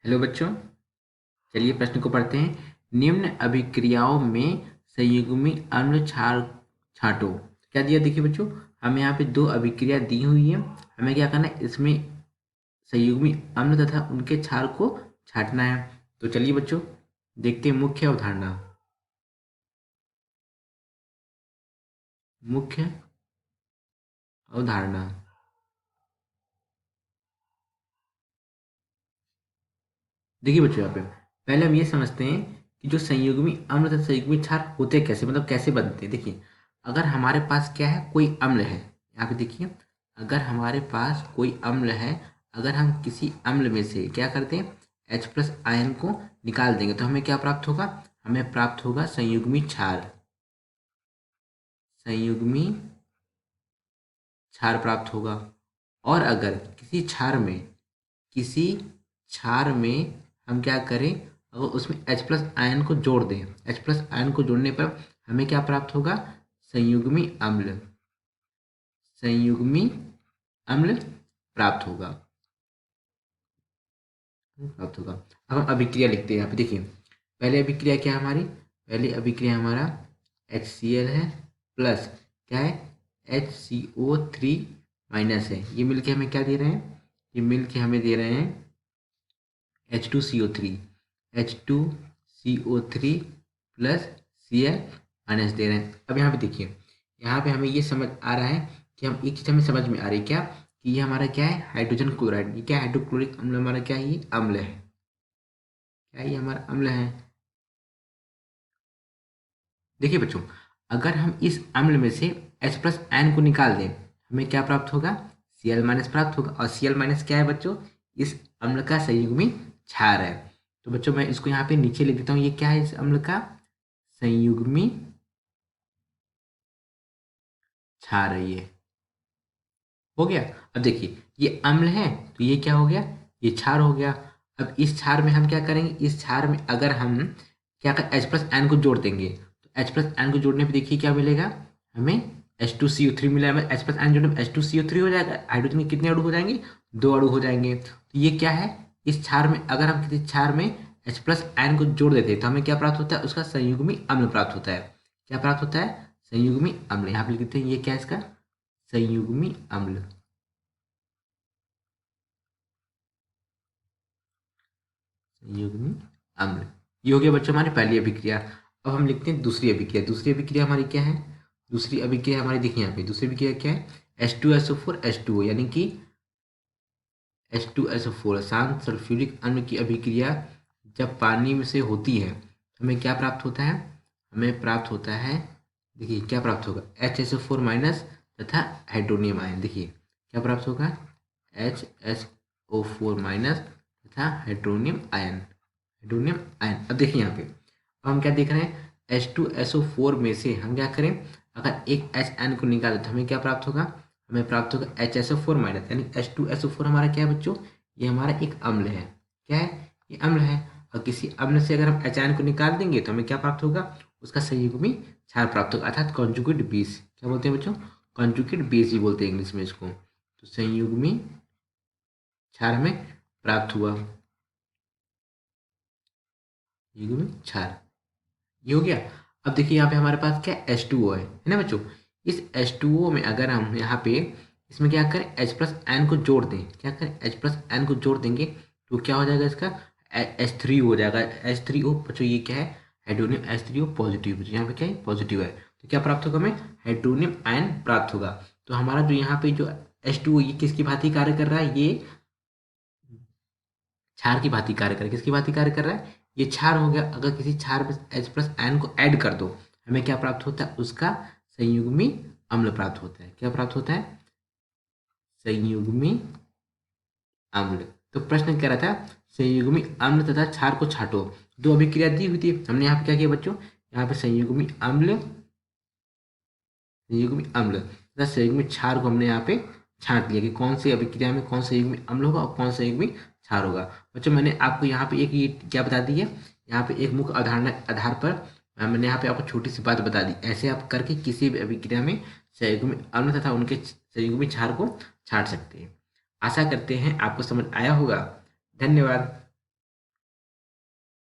Hello बच्चों, चलिए प्रश्न को पढ़ते हैं। निम्न अभिक्रियाओं में संयुग्मी अम्ल क्षार छांटो। क्या दिया देखिए बच्चों, हमें यहाँ पे दो अभिक्रिया दी हुई है। हमें क्या करना है, इसमें संयुग्मी अम्ल तथा उनके क्षार को छांटना है। तो चलिए बच्चों देखते हैं मुख्य अवधारणा। मुख्य अवधारणा देखिए बच्चों, यहाँ पे पहले हम ये समझते हैं कि जो संयुग्मी अम्ल तथा संयुग्मी क्षार होते कैसे, मतलब कैसे बनते हैं। देखिए, अगर हमारे पास क्या है, कोई अम्ल है, यहाँ पे देखिए, अगर हमारे पास कोई अम्ल है, अगर हम किसी अम्ल में से क्या करते हैं, H+ आयन को निकाल देंगे तो हमें क्या प्राप्त होगा, हमें प्राप्त होगा संयुग्मी क्षार। संयुग्मी क्षार प्राप्त होगा। और अगर किसी क्षार में हम क्या करें, अगर उसमें H+ आयन को जोड़ दें, H+ आयन को जोड़ने पर हमें क्या प्राप्त होगा, संयुग्मी अम्ल। संयुग्मी अम्ल प्राप्त होगा। प्राप्त होगा। अब हम अभिक्रिया लिखते हैं। यहाँ पे देखिए, पहले अभिक्रिया क्या है हमारी, पहली अभिक्रिया हमारा HCl है प्लस क्या है, HCO3 माइनस है। ये मिलके हमें क्या दे रहे हैं, ये मिलके हमें दे रहे हैं H2CO3। H2CO3 plus Cl minus दे रहे हैं। अब यहाँ पे देखिए, यहाँ पे हमें ये समझ आ रहा है कि हम एक चीज़ हमें समझ में आ रही है क्या, कि ये हमारा क्या है, हाइड्रोजन क्लोराइड। ये क्या है, हाइड्रोक्लोरिक अम्ल हमारा क्या है, ये अम्ल है। क्या ये हमारा अम्ल है। देखिए बच्चों, अगर हम इस अम्ल में से H+ आयन को निकाल दें, हमें क्या प्राप्त होगा, Cl माइनस प्राप्त होगा। और Cl माइनस क्या है बच्चों, इस अम्ल का संयुग्मी क्षार है। तो बच्चों मैं इसको यहाँ पे नीचे लिख देता हूँ, ये क्या है, इस अम्ल का संयुग्मी क्षार है। ये हो गया। अब देखिए, ये अम्ल है तो ये क्या हो गया, ये क्षार हो गया। अब इस क्षार में हम क्या करेंगे, इस क्षार में अगर हम क्या कर H+ आयन को जोड़ देंगे तो H+ आयन को जोड़ने पे देखिए क्या मिलेगा, हमें H2CO3 मिला है। H+ आयन जोड़ने में H2CO3 हो जाएगा। हाइड्रोजन के कितने अणु हो जाएंगे, दो अणु हो जाएंगे। तो ये क्या है, इस क्षार में अगर हम किसी क्षार में H+ आयन को जोड़ देते हैं तो हमें क्या प्राप्त होता है, उसका संयुग्मी अम्ल प्राप्त होता है। क्या प्राप्त होता है, संयुग्मी अम्ल। यहाँ पे लिख देते हैं, ये क्या है, इसका संयुग्मी अम्ल। संयुग्मी अम्ल। ये हो गया बच्चों हमारी पहली अभिक्रिया। अब हम लिखते हैं दूसरी अभिक्रिया। दूसरी अभिक्रिया हमारी क्या है, दूसरी अभिक्रिया हमारी देखिए यहाँ पे, दूसरी अभिक्रिया क्या है, H2SO4 H2O, यानी कि H2SO4 शांत सल्फ्यूरिक अम्ल की अभिक्रिया जब पानी में से होती है हमें क्या प्राप्त होता है, हमें प्राप्त होता है, देखिए क्या प्राप्त होगा, HSO4 माइनस तथा हाइड्रोनियम आयन। देखिए क्या प्राप्त होगा, HSO4 माइनस तथा हाइड्रोनियम आयन। Hydronium ion. अब देखिए यहाँ पे, अब हम क्या देख रहे हैं, H2SO4 में से हम क्या करें, अगर एक H आयन को निकालें तो हमें क्या प्राप्त होगा, हमें प्राप्त होगा HSO4 माइनस, यानी H2SO4 हमारा क्या है बच्चों, ये हमारा एक अम्ल है। क्या है, ये अम्ल है। और किसी अम्ल से अगर हम H आयन को निकाल देंगे तो हमें क्या प्राप्त होगा, उसका संयुग्मी क्षार प्राप्त होगा, अर्थात कॉन्जुगेट बेस। क्या बोलते हैं बच्चों, कॉन्जुगेट बेस ही बोलते हैं इंग्लिश में इसको। तो संयुग्मी क्षार हमें प्राप्त हुआ। संयुग्मी क्षार ये हो गया। अब देखिए यहाँ पे हमारे पास क्या H2O है ना बच्चों। इस H2O में अगर हम यहाँ पे इसमें क्या करें, H+ आयन को जोड़ दें, क्या करें, H+ आयन को जोड़ देंगे तो क्या हो जाएगा, इसका H3 हो जाएगा। H3O बच्चों ये क्या है, हाइड्रोनियम H3O पॉजिटिव, यहाँ पे क्या है, पॉजिटिव है। तो क्या प्राप्त होगा, हमें हाइड्रोनियम आयन प्राप्त होगा। तो हमारा जो यहाँ पे जो H2O ये किसकी भांति कार्य कर रहा है, ये क्षार की भांति कार्य कर रहा है। किसकी भांति कार्य कर रहा है, ये क्षार हो गया। अगर किसी क्षार में H+ आयन को ऐड कर दो हमें क्या प्राप्त होता है, उसका संयुग्मी अम्ल प्राप्त होता है। क्या प्राप्त होता है, संयुग्मी अम्ल। तो प्रश्न कह रहा था संयुग्मी अम्ल तथा क्षार को छांटो। दो अभिक्रिया दी हुई थी, हमने यहाँ पे क्या किया बच्चों, यहाँ पे संयुग्मी अम्ल, संयुग्मी अम्ल तथा संयुग्मी क्षार को हमने यहाँ पे छांट लिया कि कौन सी अभिक्रिया में कौन संयुग्मी अम्ल होगा और कौन संयुग्मी क्षार होगा। बच्चों मैंने आपको यहाँ पे एक ये क्या बता दी है, यहाँ पे एक मुख्य अवधारणा के आधार पर मैंने यहाँ पे आपको छोटी सी बात बता दी। ऐसे आप करके किसी भी अभिक्रिया में संयुग्मी अम्ल तथा उनके संयुग्मी क्षार को छांट सकते हैं। आशा करते हैं आपको समझ आया होगा। धन्यवाद।